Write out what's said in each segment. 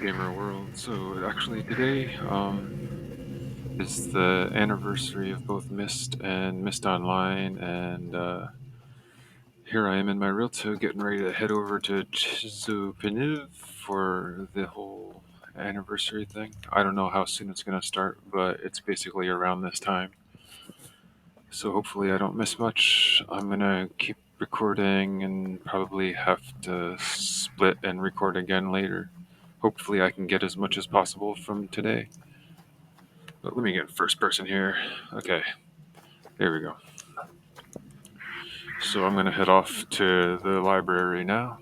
gamer world. So actually today is the anniversary of both Myst and Myst Online, and here I am in my RELTO getting ready to head over to Chiso Preniv for the whole anniversary thing. I don't know how soon it's going to start, but it's basically around this time. So hopefully I don't miss much. I'm going to keep recording and probably have to split and record again later. Hopefully I can get as much as possible from today. But let me get first person here. Okay, there we go. So I'm going to head off to the library now.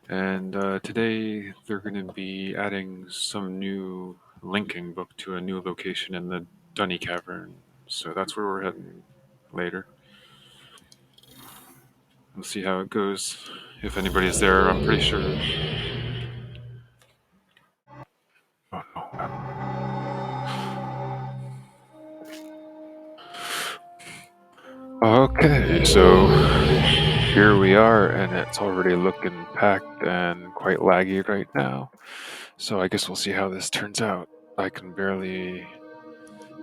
And today they're going to be adding some new linking book to a new location in the Dunny Cavern. So that's where we're heading later. We'll see how it goes. If anybody's there, I'm pretty sure. Oh no. Okay, so here we are, and it's already looking packed and quite laggy right now. So I guess we'll see how this turns out. I can barely...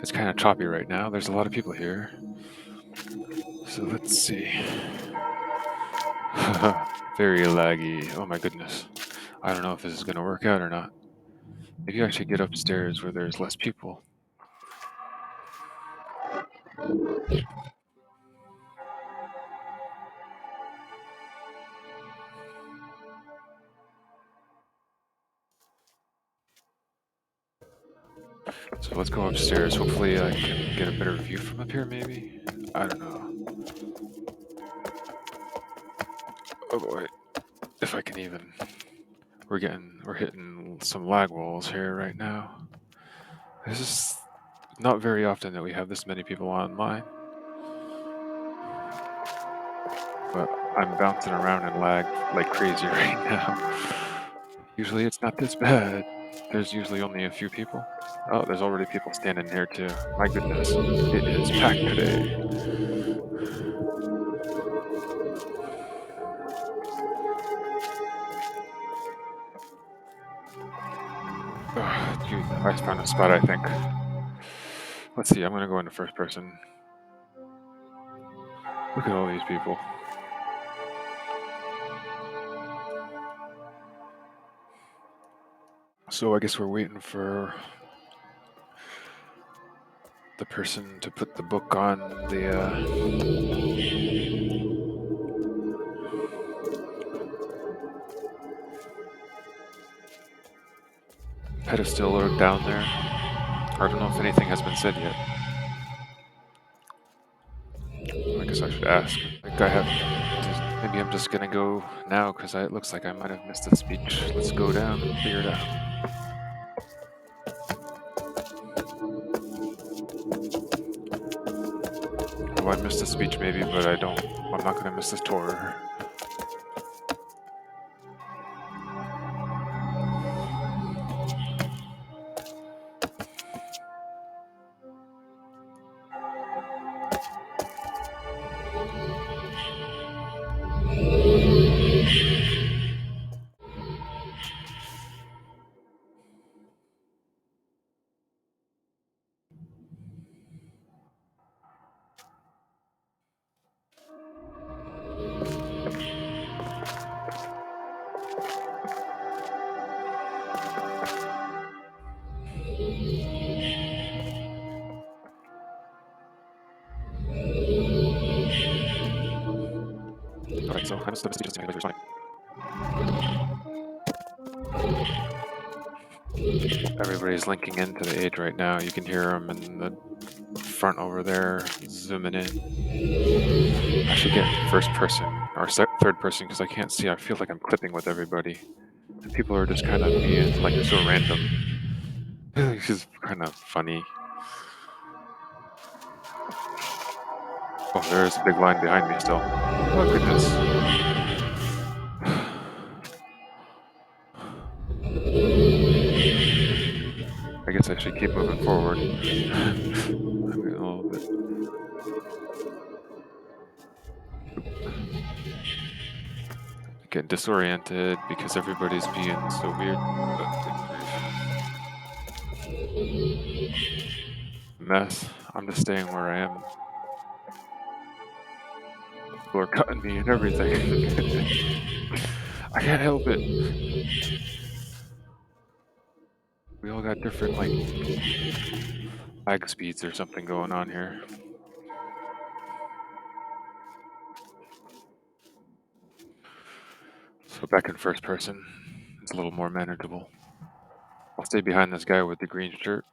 It's kind of choppy right now. There's a lot of people here. So let's see. Very laggy. Oh my goodness. I don't know if this is going to work out or not. Maybe I should get upstairs where there's less people. So let's go upstairs. Hopefully I can get a better view from up here, maybe? I don't know. Oh boy. If I can even... We're hitting some lag walls here right now. This is not very often that we have this many people online. But I'm bouncing around and lag like crazy right now. Usually it's not this bad. There's usually only a few people. Oh, there's already people standing here too. My goodness, it is packed today. Oh, dude, I found a spot, I think. Let's see, I'm gonna go into first person. Look at all these people. So I guess we're waiting for the person to put the book on the pedestal or down there. I don't know if anything has been said yet. I guess I should ask. I think I have. Maybe I'm just gonna go now because it looks like I might have missed the speech. Let's go down and figure it out. Well, I missed the speech maybe, but I'm not gonna miss this tour. Alright, so I missed the speech just fine. Everybody's linking into the age right now. You can hear them in the front over there, zooming in. I should get first person or third person because I can't see. I feel like I'm clipping with everybody. And people are just kind of being like so random. This is kind of funny. Oh, there's a big line behind me still. Oh, goodness. I guess I should keep moving forward. I'm getting a little bit. getting disoriented because everybody's being so weird. Mess. I'm just staying where I am. People are cutting me and everything. I can't help it. We all got different, like, lag speeds or something going on here. So back in first person, it's a little more manageable. I'll stay behind this guy with the green shirt.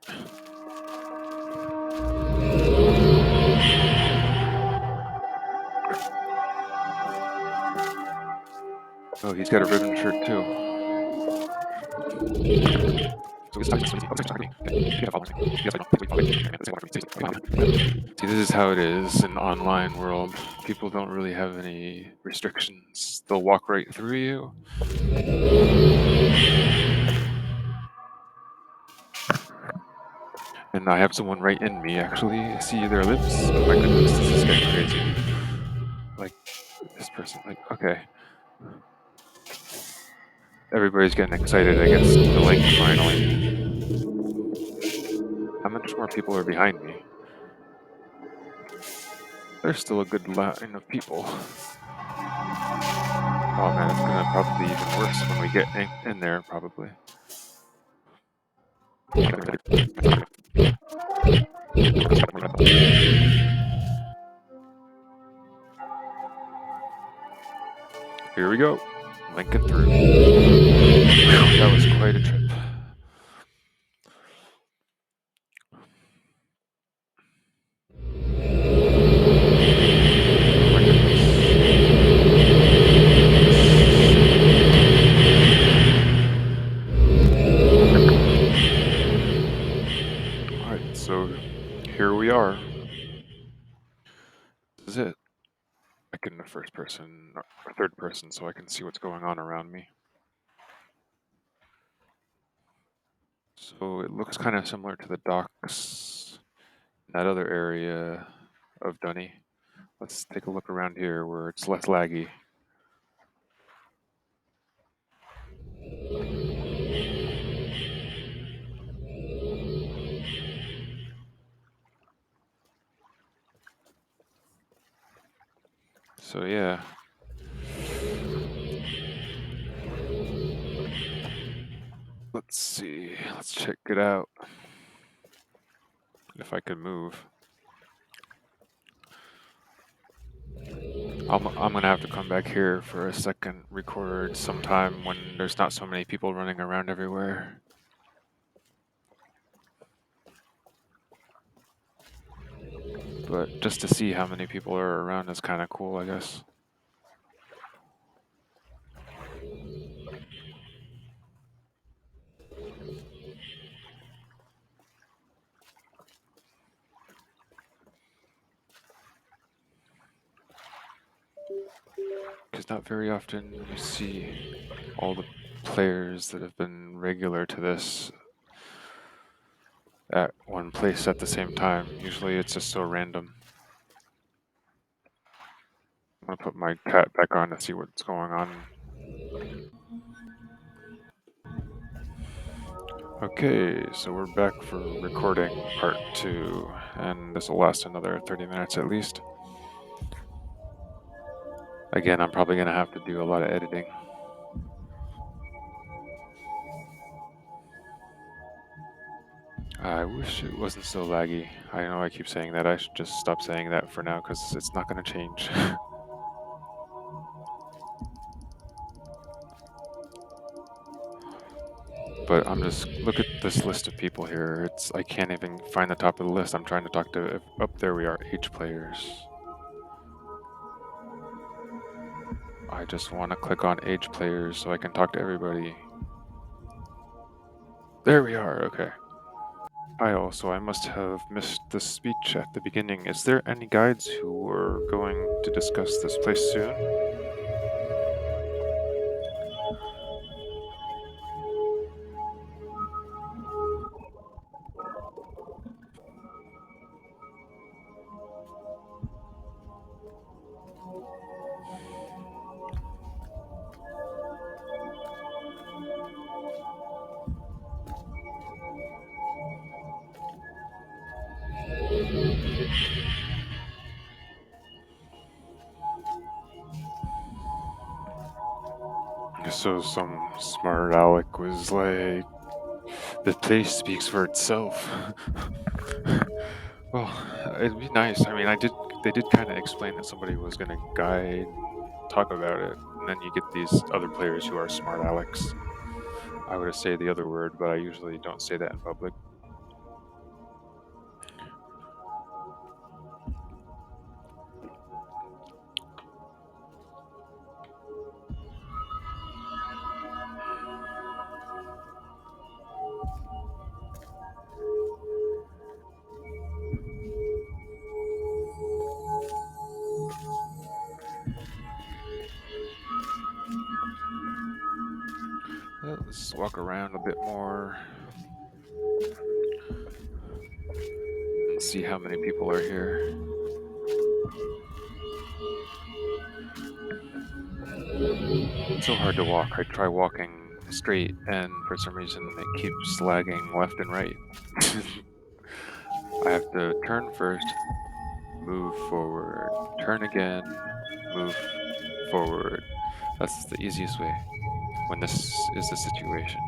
Oh, he's got a ribbon shirt too. See, this is how it is in the online world. People don't really have any restrictions. They'll walk right through you. And I have someone right in me, actually. See their lips? Oh my goodness, this is getting crazy. Like, this person, like, okay. Everybody's getting excited against the link finally. How much more people are behind me? There's still a good line of people. Oh man, it's gonna probably be even worse when we get in there, probably. Here we go. Linking through. That was quite a trip. Alright, so here we are. This is it. I get in the first person, or third person, so I can see what's going on around me. So it looks kind of similar to the docks in that other area of Dunny. Let's take a look around here where it's less laggy. So yeah. Let's see. Let's check it out. If I can move. I'm gonna have to come back here for a second, record sometime when there's not so many people running around everywhere. But just to see how many people are around is kind of cool, I guess. Because not very often you see all the players that have been regular to this at one place at the same time. Usually it's just so random. I'm gonna put my cat back on to see what's going on. Okay, so we're back for recording part 2, and this will last another 30 minutes at least. Again, I'm probably gonna have to do a lot of editing. I wish it wasn't so laggy. I know I keep saying that. I should just stop saying that for now because it's not gonna change. But I'm just, look at this list of people here. I can't even find the top of the list. I'm trying to talk to, up there we are, H players. I just want to click on H players so I can talk to everybody. There we are, okay. I must have missed the speech at the beginning. Is there any guides who are going to discuss this place soon? So some smart aleck was like, the place speaks for itself. Well, it'd be nice. I mean, they did kind of explain that somebody was going to guide, talk about it, and then you get these other players who are smart alecks. I would say the other word, but I usually don't say that in public. Let's walk around a bit more and see how many people are here. It's so hard to walk. I try walking straight, and for some reason it keeps lagging left and right. I have to turn first, move forward, turn again, move forward. That's the easiest way when this is the situation.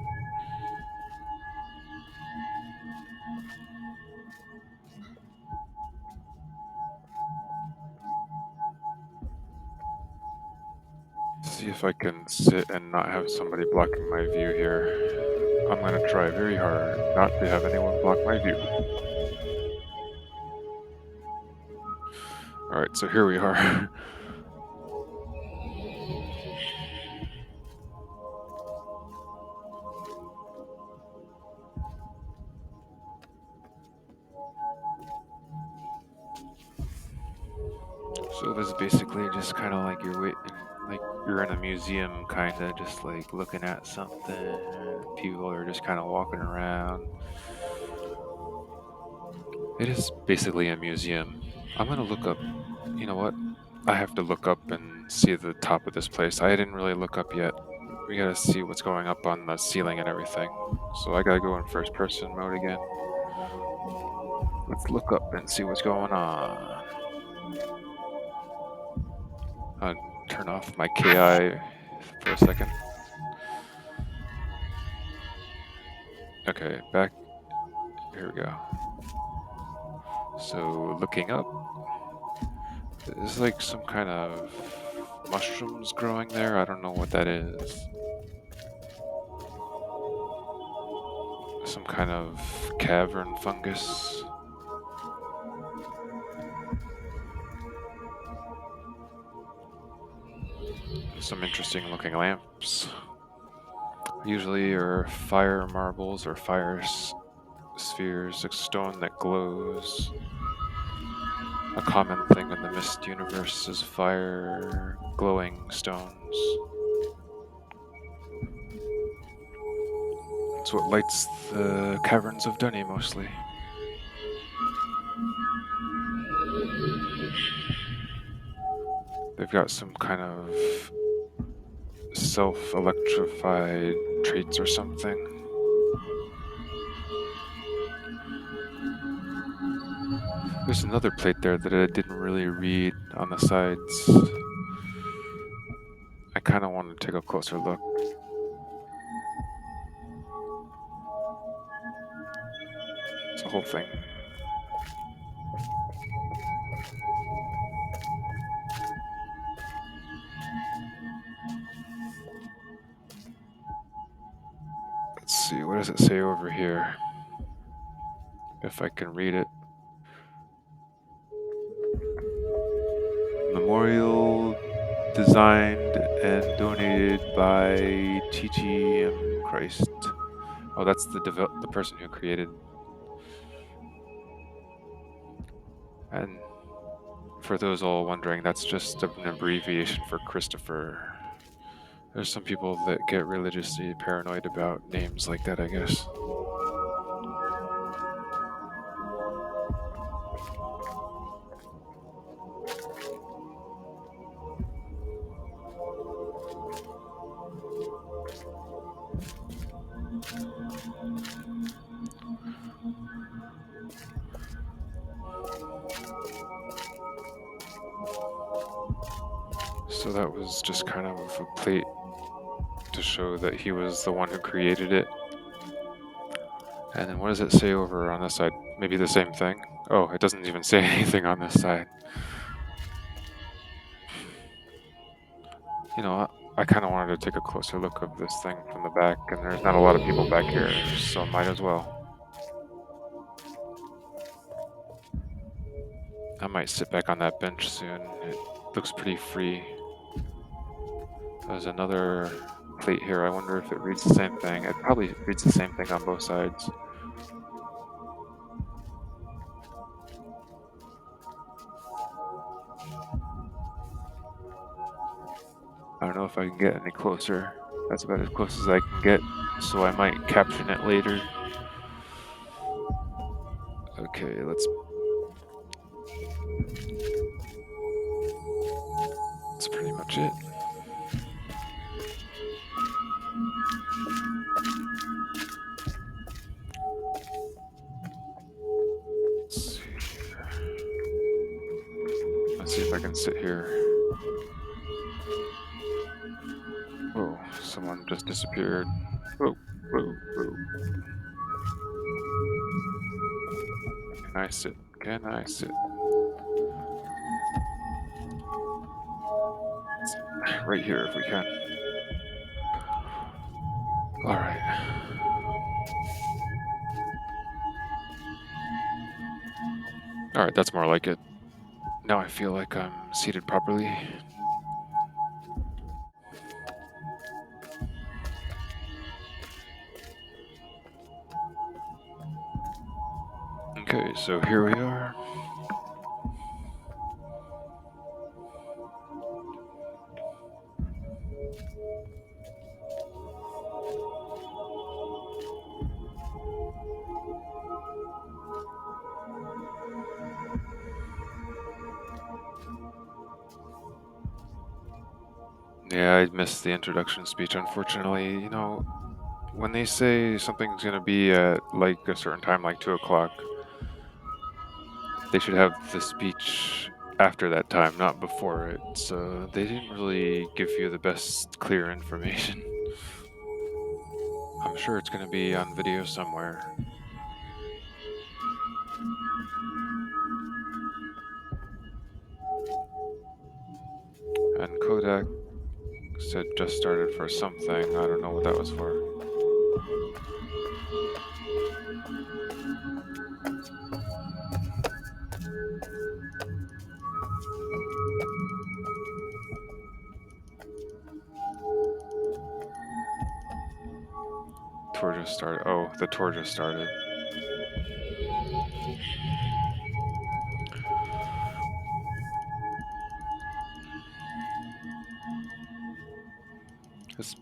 See if I can sit and not have somebody blocking my view here. I'm gonna try very hard not to have anyone block my view. Alright, so here we are. So this is basically just kind of like like you're in a museum, kind of just like looking at something. People are just kind of walking around. It is basically a museum. I'm gonna look up. You know what? I have to look up and see the top of this place. I didn't really look up yet. We gotta see what's going up on the ceiling and everything. So I gotta go in first person mode again. Let's look up and see what's going on. I'll turn off my KI for a second. Okay, back. Here we go. So looking up, there's like some kind of mushrooms growing there. I don't know what that is. Some kind of cavern fungus. Some interesting looking lamps. Usually are fire marbles or fire spheres, a stone that glows. A common thing in the Myst universe is fire glowing stones. It's what lights the caverns of Dunny mostly. They've got some kind of self-electrified traits or something. There's another plate there that I didn't really read on the sides. I kind of want to take a closer look. It's a whole thing. Let's see, what does it say over here? If I can read it. Memorial designed and donated by TTM Christ. Oh, that's the person who created. And for those all wondering, that's just an abbreviation for Christopher. There's some people that get religiously paranoid about names like that, I guess. So that was just kind of a plate to show that he was the one who created it. And then what does it say over on this side? Maybe the same thing? Oh, it doesn't even say anything on this side. You know, I kind of wanted to take a closer look of this thing from the back, and there's not a lot of people back here, so might as well. I might sit back on that bench soon. It looks pretty free. There's another plate here. I wonder if it reads the same thing. It probably reads the same thing on both sides. I don't know if I can get any closer. That's about as close as I can get, so I might caption it later. Okay, that's pretty much it. Let's see if I can sit here. Whoa, someone just disappeared. Whoa, whoa, whoa. Can I sit? Can I sit? Right here if we can. Alright. Alright, that's more like it. Now I feel like I'm seated properly. Okay, so here we are. Yeah, I missed the introduction speech, unfortunately. You know, when they say something's gonna be at like a certain time, like 2 o'clock, they should have the speech after that time, not before it. So they didn't really give you the best clear information. I'm sure it's gonna be on video somewhere. And Kodak said just started for something. I don't know what that was for. Tour just started. Oh, the tour just started. It's,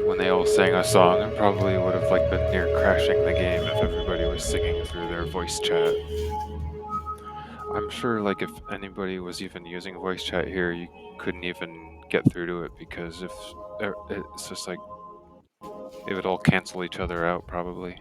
when they all sang a song, it probably would have like been near crashing the game if everybody was singing through their voice chat. I'm sure like if anybody was even using voice chat here, you couldn't even get through to it because if it's just like it would all cancel each other out probably.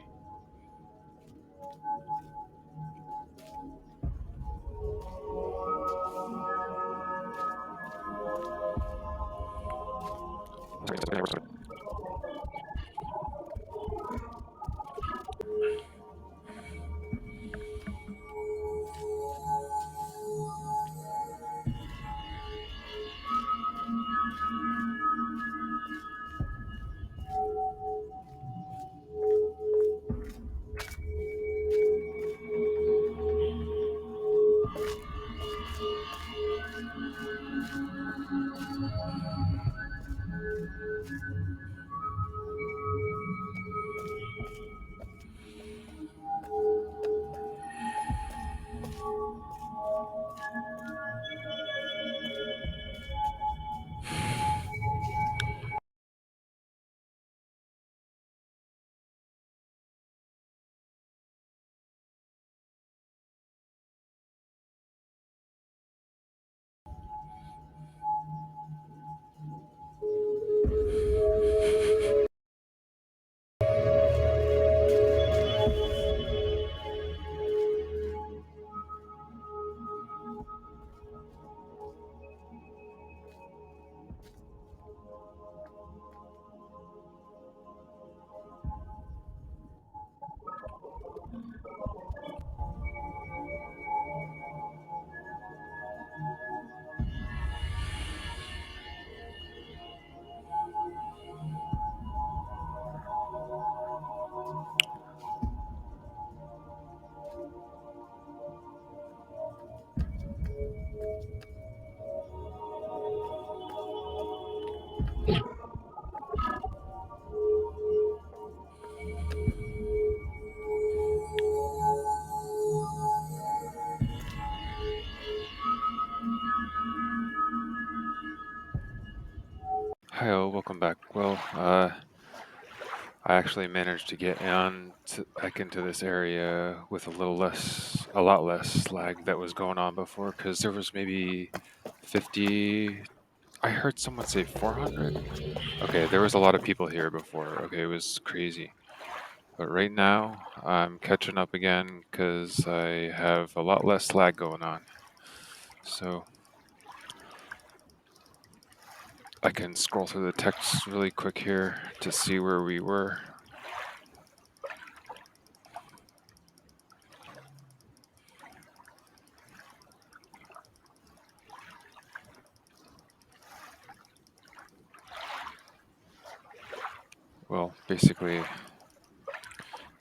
Hi, welcome back. Well, I actually managed to get back into this area with a lot less lag that was going on before, because there was maybe 50. I heard someone say 400. Okay, there was a lot of people here before. Okay, it was crazy. But right now, I'm catching up again because I have a lot less lag going on. So I can scroll through the text really quick here to see where we were. Well, basically,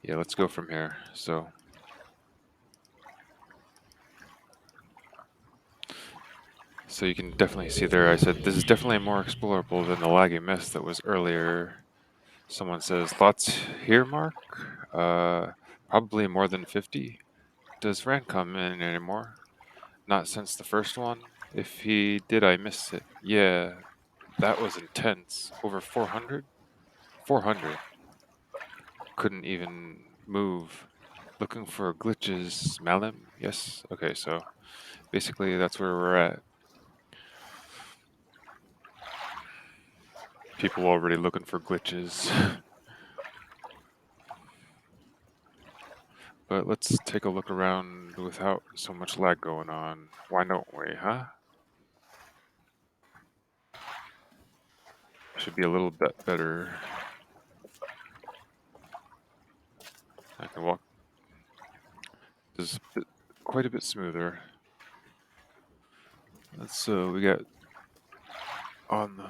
yeah, let's go from here. So you can definitely see there, I said, this is definitely more explorable than the laggy Myst that was earlier. Someone says, lots here, Mark? Probably more than 50. Does Rand come in anymore? Not since the first one. If he did, I missed it. Yeah, that was intense. Over 400? 400. Couldn't even move. Looking for glitches, Malim? Yes? Okay, so basically that's where we're at. People already looking for glitches. But let's take a look around without so much lag going on. Why don't we, huh? Should be a little bit better. I can walk. This is quite a bit smoother. We got on the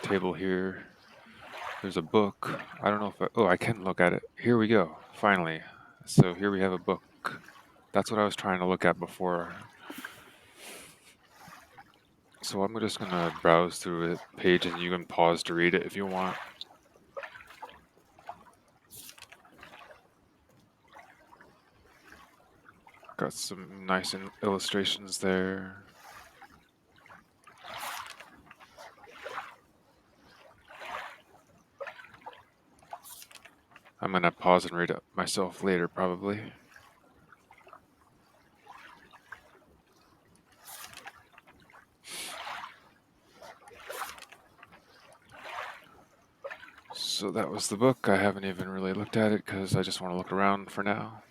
table here. There's a book. I don't know if I can look at it. Here we go. Finally. So here we have a book. That's what I was trying to look at before. So I'm just gonna browse through the page and you can pause to read it if you want. Got some nice illustrations there. I'm gonna pause and read it myself later, probably. So that was the book. I haven't even really looked at it because I just want to look around for now.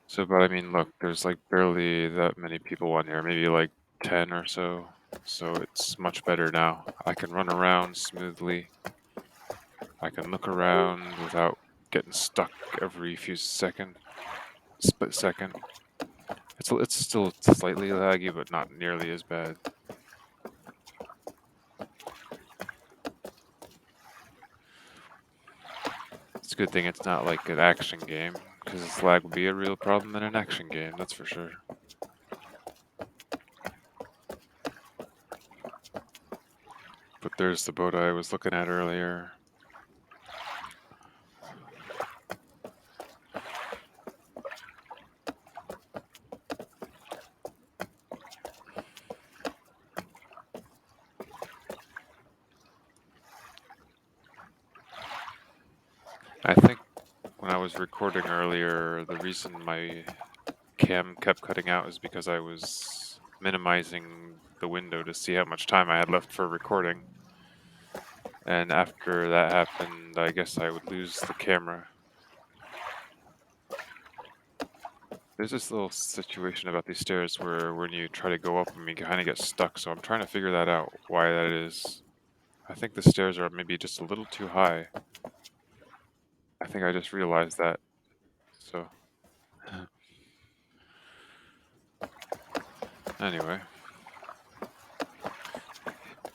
So, but I mean, look, there's like barely that many people on here, maybe like 10 or so. So it's much better now. I can run around smoothly. I can look around without getting stuck every split second. It's still slightly laggy, but not nearly as bad. It's a good thing it's not like an action game, because lag would be a real problem in an action game, that's for sure. But there's the boat I was looking at earlier. I think when I was recording earlier, the reason my cam kept cutting out is because I was minimizing the window to see how much time I had left for recording. And after that happened, I guess I would lose the camera. There's this little situation about these stairs where when you try to go up them, you kind of get stuck. So I'm trying to figure that out, why that is. I think the stairs are maybe just a little too high. I think I just realized that. So anyway,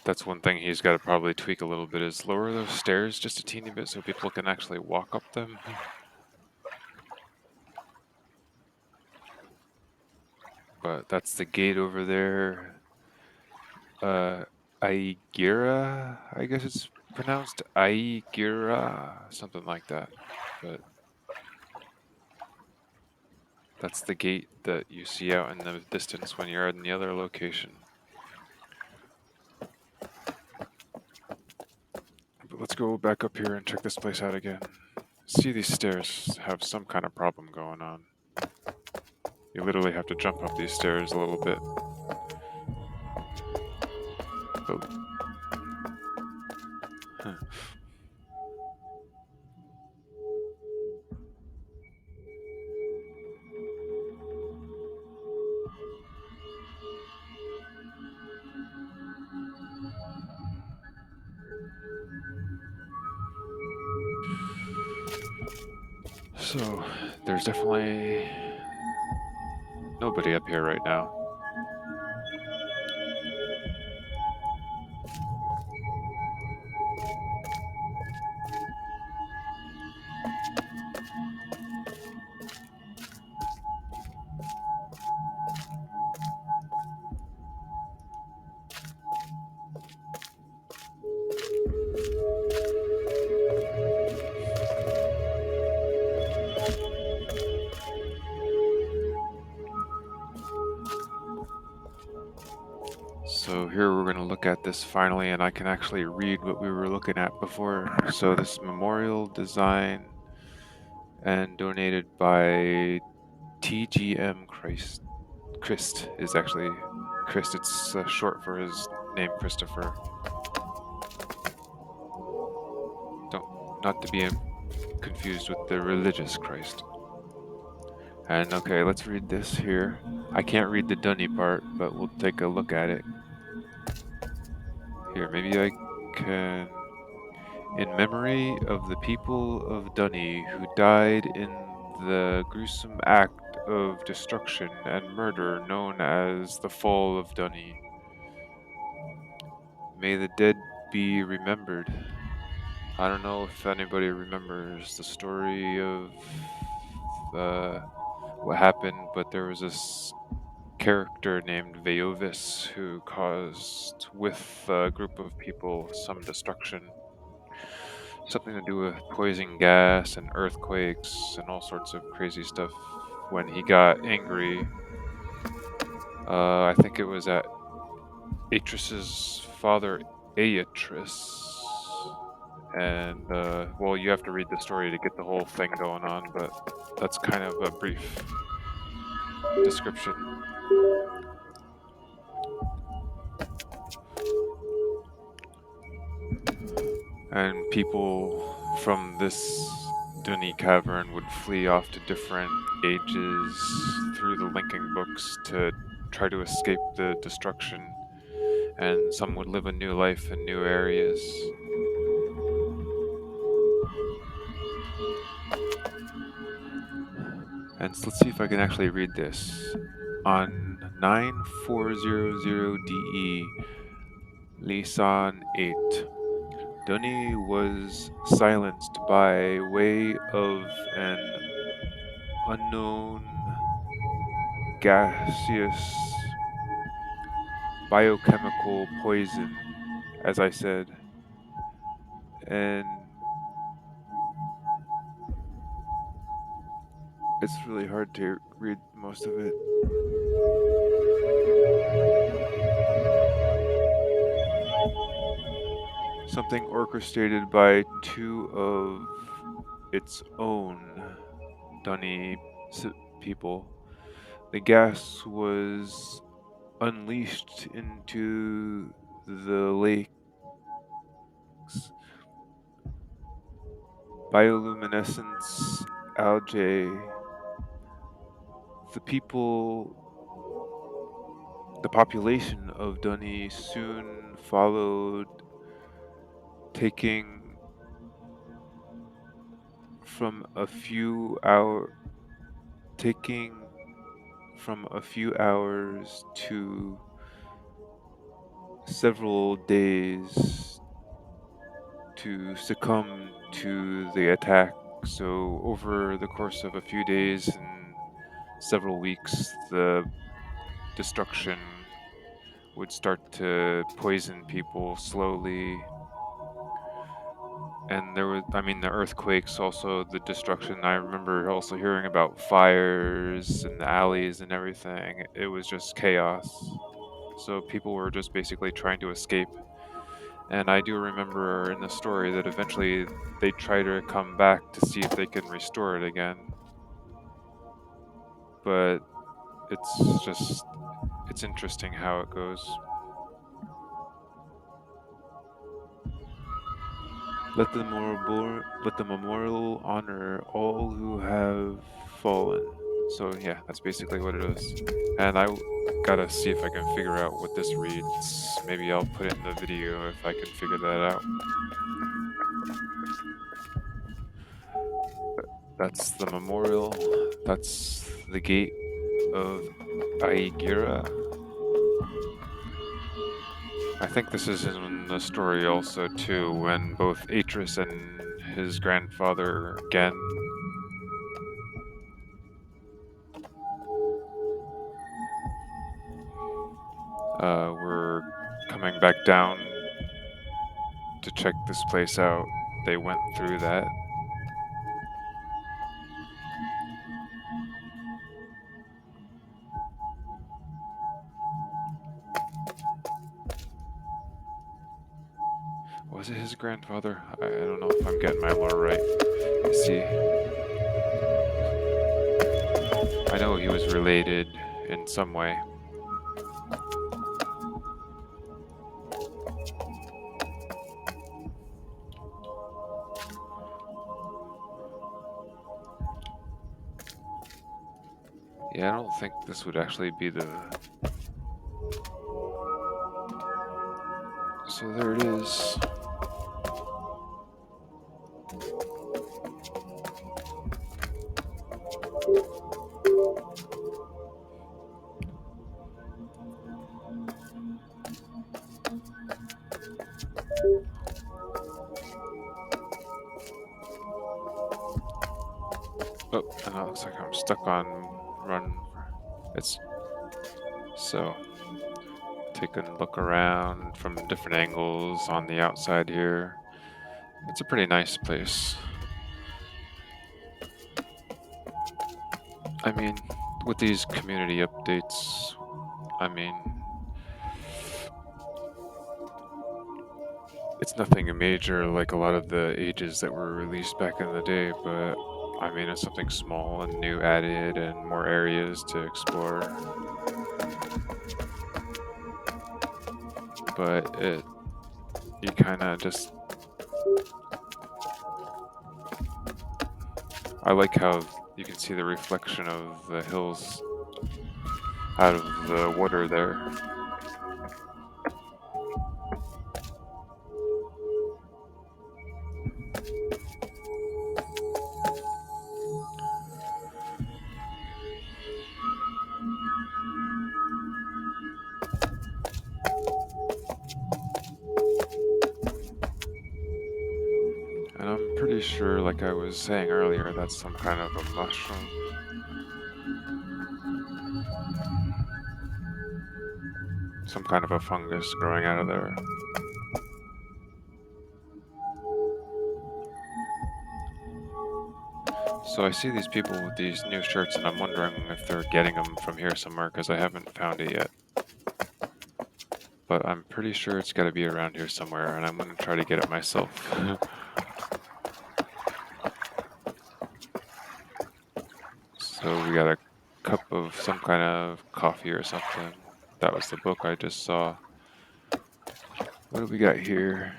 that's one thing he's got to probably tweak a little bit, is lower those stairs just a teeny bit so people can actually walk up them. But that's the gate over there. Aigira, I guess it's pronounced Aigira, something like that. But That's the gate that you see out in the distance when you're in the other location. But let's go back up here and check this place out again. See, these stairs have some kind of problem going on. You literally have to jump up these stairs a little bit. But, huh. So, there's definitely nobody up here right now. So here we're going to look at this finally, and I can actually read what we were looking at before. So this memorial design and donated by TGM Christ is actually Christ. It's short for his name, Christopher. Not to be confused with the religious Christ. And okay, let's read this here. I can't read the Dunny part, but we'll take a look at it. Here, maybe I can. In memory of the people of Dunny who died in the gruesome act of destruction and murder known as the Fall of Dunny. May the dead be remembered. I don't know if anybody remembers the story of what happened, but there was this character named Veovis who caused, with a group of people, some destruction. Something to do with poison gas and earthquakes and all sorts of crazy stuff when he got angry. I think it was at Atris's father, Aetris. And, well, you have to read the story to get the whole thing going on, but that's kind of a brief description. And people from this Dunny cavern would flee off to different ages through the linking books to try to escape the destruction, and some would live a new life in new areas. And so let's see if I can actually read this. On 9400 DE, Lisan 8. Dunny was silenced by way of an unknown gaseous biochemical poison, as I said, and it's really hard to read most of it. Something orchestrated by two of its own Dunny people. The gas was unleashed into the lake's bioluminescence algae. The people, the population of Dunny soon followed, taking from a few hour, taking from a few hours to several days to succumb to the attack. So over the course of a few days and several weeks, the destruction would start to poison people slowly. And there was, I mean, the earthquakes, also the destruction. I remember also hearing about fires in the alleys and everything. It was just chaos. So people were just basically trying to escape. And I do remember in the story that eventually they try to come back to see if they can restore it again. But it's just, it's interesting how it goes. Let the memorial honor all who have fallen. So yeah, that's basically what it is. And gotta see if I can figure out what this reads. Maybe I'll put it in the video if I can figure that out. That's the memorial. That's the gate of Aigira. I think this is in the story also too, when both Atris and his grandfather Gen were coming back down to check this place out. They went through that. Was it his grandfather? I don't know if I'm getting my lore right. Let's see. I know he was related in some way. Yeah, I don't think this would actually be the... So there it is. Oh, and it looks like I'm stuck on run. It's... So, take a look around from different angles on the outside here. It's a pretty nice place. I mean, with these community updates, I mean, it's nothing major like a lot of the ages that were released back in the day, but I mean, it's something small and new added and more areas to explore. But you kind of just... I like how you can see the reflection of the hills out of the water there. And I'm pretty sure, like I was saying earlier, that's some kind of a mushroom. Some kind of a fungus growing out of there. So I see these people with these new shirts and I'm wondering if they're getting them from here somewhere because I haven't found it yet. But I'm pretty sure it's got to be around here somewhere and I'm going to try to get it myself. So we got a cup of some kind of coffee or something. That was the book I just saw. What do we got here?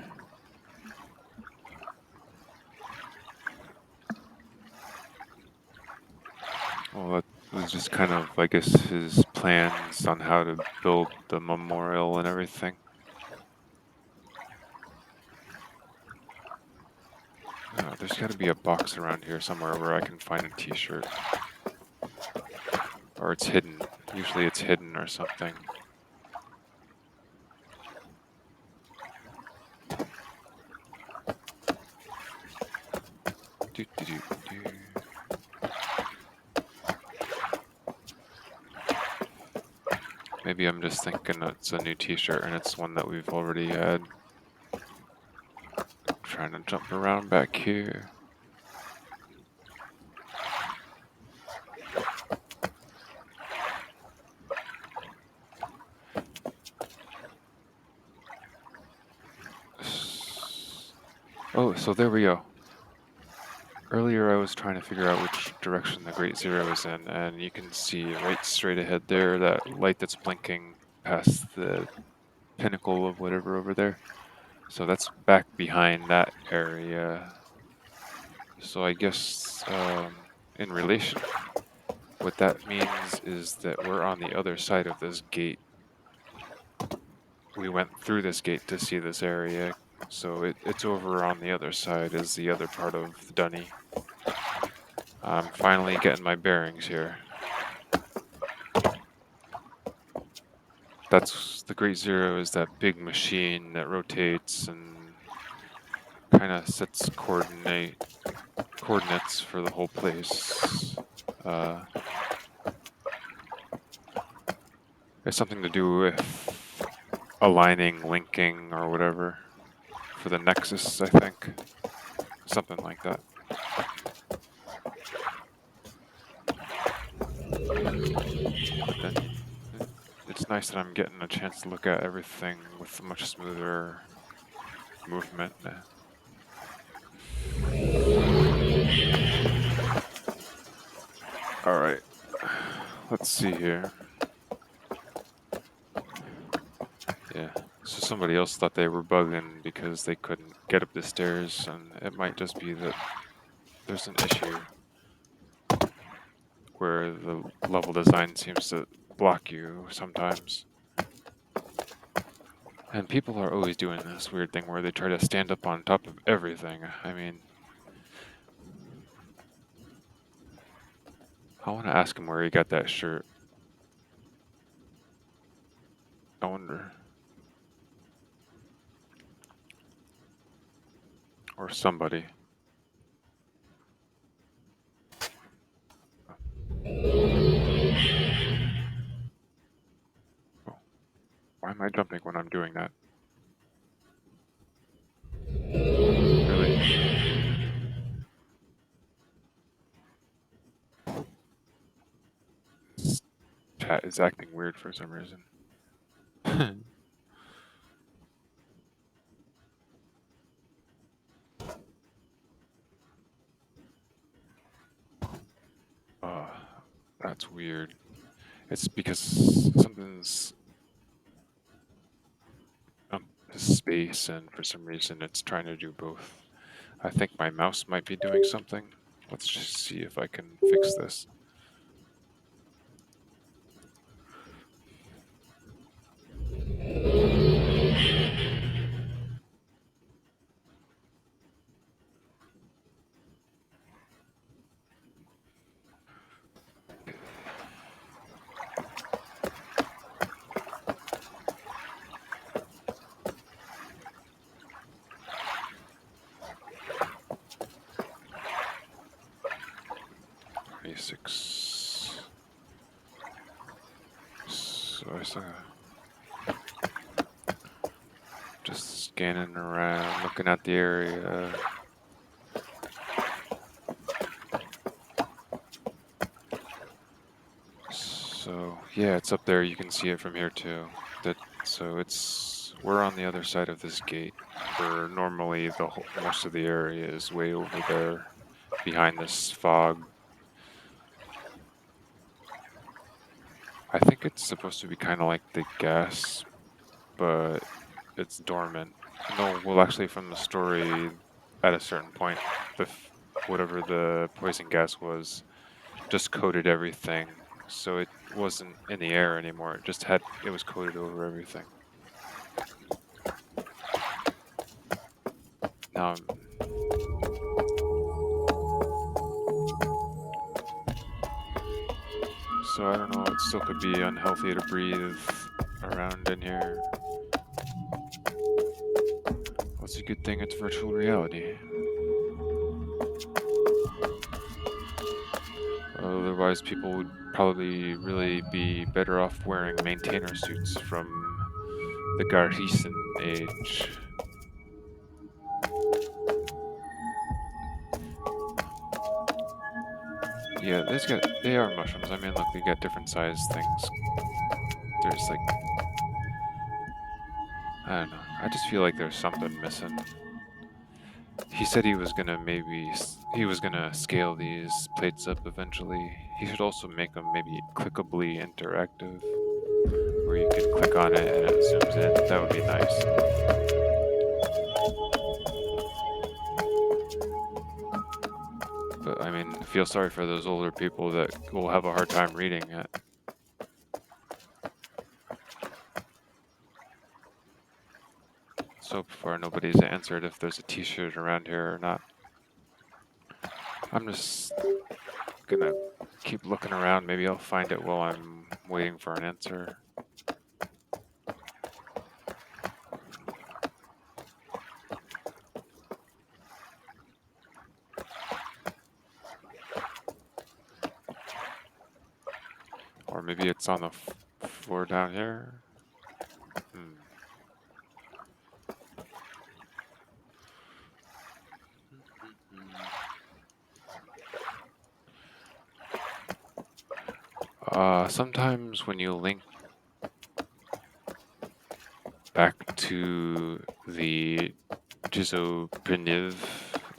Well, that was just kind of, I guess, his plans on how to build the memorial and everything. There's got to be a box around here somewhere where I can find a t-shirt. Or it's hidden. Usually it's hidden or something. Do, do, do, do. Maybe I'm just thinking it's a new t-shirt and it's one that we've already had. trying to jump around back here. Oh, so there we go. Earlier I was trying to figure out which direction the Great Zero is in, and you can see right straight ahead there, that light that's blinking past the pinnacle of whatever over there. So that's back behind that area. So I guess in relation, what that means is that we're on the other side of this gate. We went through this gate to see this area, so it's over on the other side is the other part of the dunny. I'm finally getting my bearings here. That's the Great Zero, is that big machine that rotates and kind of sets coordinates for the whole place. It's something to do with aligning, linking, or whatever for the nexus, I think. Something like that. But then it's nice that I'm getting a chance to look at everything with a much smoother movement. Alright, let's see here. Yeah, so somebody else thought they were bugging because they couldn't get up the stairs, and it might just be that there's an issue where the level design seems to block you sometimes. And people are always doing this weird thing where they try to stand up on top of everything. I mean, I want to ask him where he got that shirt. I wonder. Or somebody. Oh, why am I jumping when I'm doing that? Really? This chat is acting weird for some reason. That's weird. It's because something's space, and for some reason it's trying to do both. I think my mouse might be doing something. Let's just see if I can fix this. Six. So I saw just scanning around, looking at the area. So yeah, it's up there. You can see it from here too. We're on the other side of this gate, where normally most of the area is way over there, behind this fog. I think it's supposed to be kind of like the gas, but it's dormant. No, well, actually, from the story, at a certain point, whatever the poison gas was, just coated everything, so it wasn't in the air anymore. It was coated over everything. Now, so I don't know. It still could be unhealthy to breathe around in here. Well, it's a good thing it's virtual reality. Otherwise, people would probably really be better off wearing maintainer suits from the Garhisen age. Yeah, they are mushrooms. I mean, look, we get different size things. There's like, I don't know. I just feel like there's something missing. He said he was gonna scale these plates up eventually. He should also make them maybe clickably interactive, where you can click on it and it zooms in. That would be nice. But I mean, I feel sorry for those older people that will have a hard time reading it. So far, nobody's answered if there's a t-shirt around here or not. I'm just gonna keep looking around. Maybe I'll find it while I'm waiting for an answer. Or maybe it's on the floor down here. Sometimes when you link back to the Chiso Preniv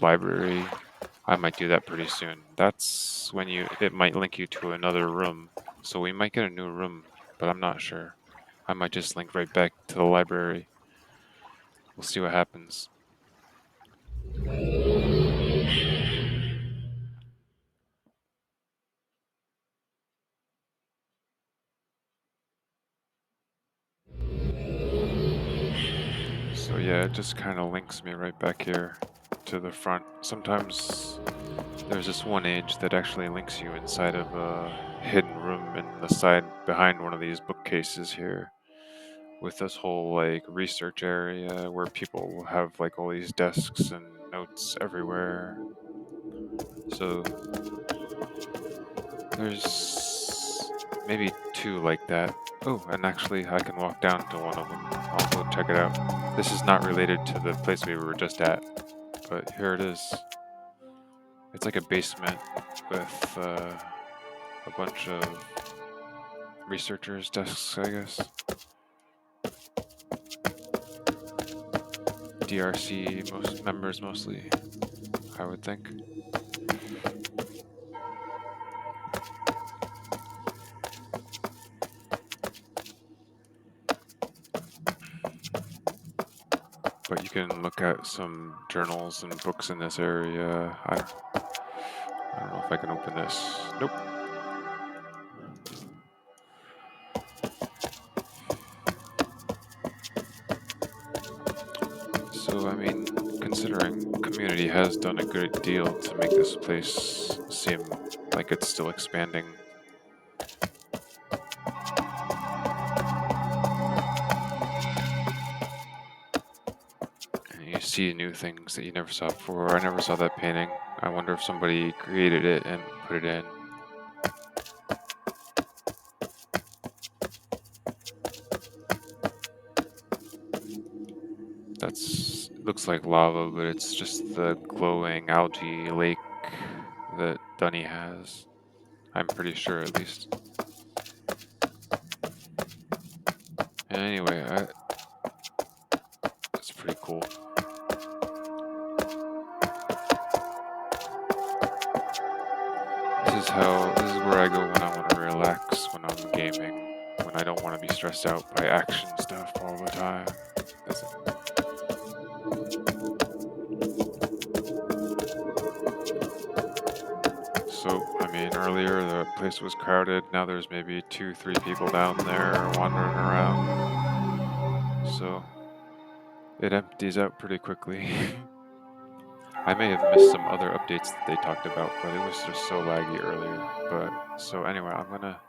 library, I might do that pretty soon. That's when it might link you to another room. So we might get a new room, but I'm not sure. I might just link right back to the library. We'll see what happens. So yeah, it just kind of links me right back here to the front. Sometimes there's this one age that actually links you inside of a hidden room in the side behind one of these bookcases here, with this whole like research area where people have like all these desks and notes everywhere. So there's maybe two like that. Oh, and actually I can walk down to one of them. I'll go check it out. This is not related to the place we were just at, but here it is. It's like a basement with a bunch of researchers' desks, I guess. DRC members mostly, I would think. But you can look at some journals and books in this area. I don't know if I can open this. Nope. So, I mean, considering community has done a good deal to make this place seem like it's still expanding. And you see new things that you never saw before. I never saw that painting. I wonder if somebody created it and put it in. Looks like lava, but it's just the glowing algae lake that Dunny has. I'm pretty sure, at least. And anyway, that's pretty cool. This is where I go when I want to relax, when I'm gaming, when I don't want to be stressed out by action stuff all the time. That's it. So, I mean, earlier the place was crowded. Now there's maybe 2-3 people down there wandering around. So, it empties out pretty quickly. I may have missed some other updates that they talked about, but it was just so laggy earlier. But, so anyway, I'm gonna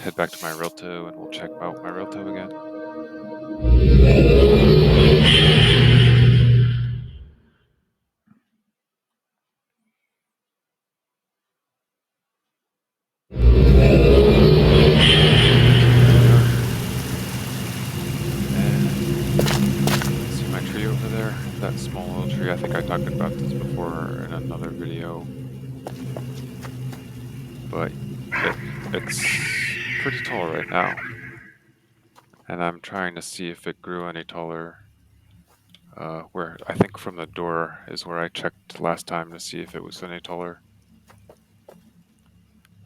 head back to my RELTO and we'll check out my RELTO again. That small little tree. I think I talked about this before in another video. but it's pretty tall right now. And I'm trying to see if it grew any taller. Where I think from the door is where I checked last time to see if it was any taller.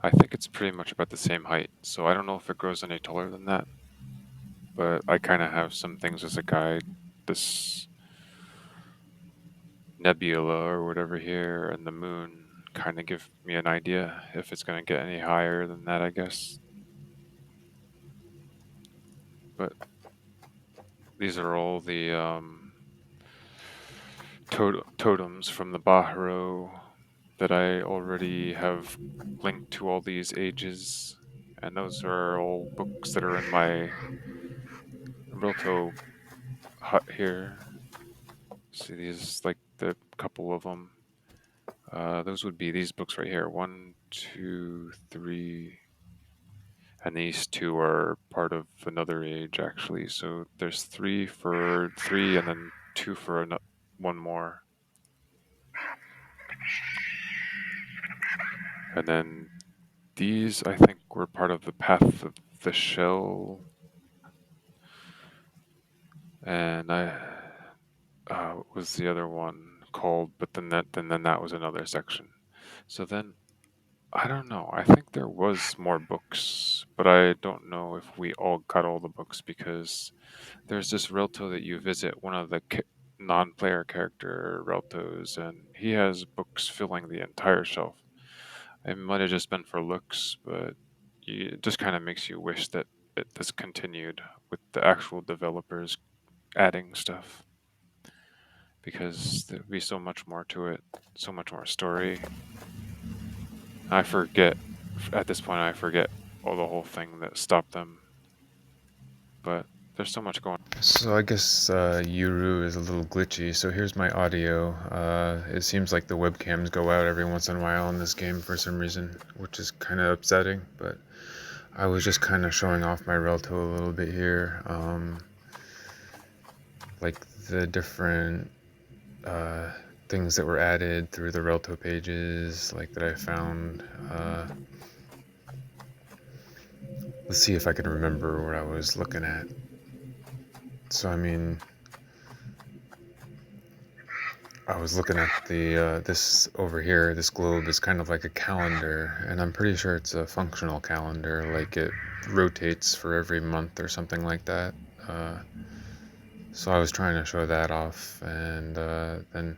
I think it's pretty much about the same height, so I don't know if it grows any taller than that. But I kind of have some things as a guide. This nebula or whatever here and the moon kind of give me an idea if it's going to get any higher than that, I guess. But these are all the totems from the Bahro that I already have linked to all these ages, and those are all books that are in my RELTO hut here. See, these like the couple of them. Those would be these books right here. 1, 2, 3, and these two are part of another age actually. So there's 3 for 3, and then 2 for one more. And then these, I think, were part of the Path of the Shell. And what was the other one called? But then that was another section. So then, I don't know. I think there was more books, but I don't know if we all got all the books because there's this Relto that you visit, one of the non-player character Reltos, and he has books filling the entire shelf. It might have just been for looks, but it just kind of makes you wish that this continued with the actual developers adding stuff, because there'd be so much more to it, so much more story. I forget, at this point, I forget all the whole thing that stopped them, but there's so much going on. So I guess URU is a little glitchy, so here's my audio. It seems like the webcams go out every once in a while in this game for some reason, which is kind of upsetting, but I was just kind of showing off my Relto a little bit here. Like the different things that were added through the Relto pages, like that I found. Let's see if I can remember what I was looking at. So I mean, I was looking at the this over here. This globe is kind of like a calendar, and I'm pretty sure it's a functional calendar, like it rotates for every month or something like that. So I was trying to show that off, and then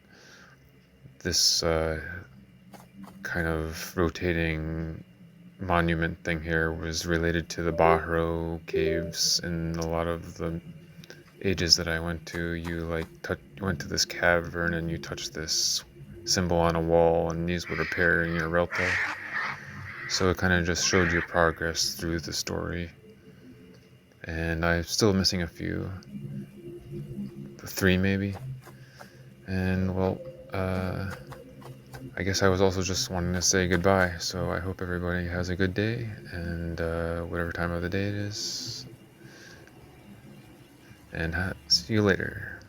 this kind of rotating monument thing here was related to the Bahro caves. In a lot of the ages that I went to, you went to this cavern and you touched this symbol on a wall, and these would appear in your Relto. So it kind of just showed your progress through the story. And I'm still missing a few, 3 maybe. And well, I guess I was also just wanting to say goodbye, so I hope everybody has a good day, and whatever time of the day it is, and see you later.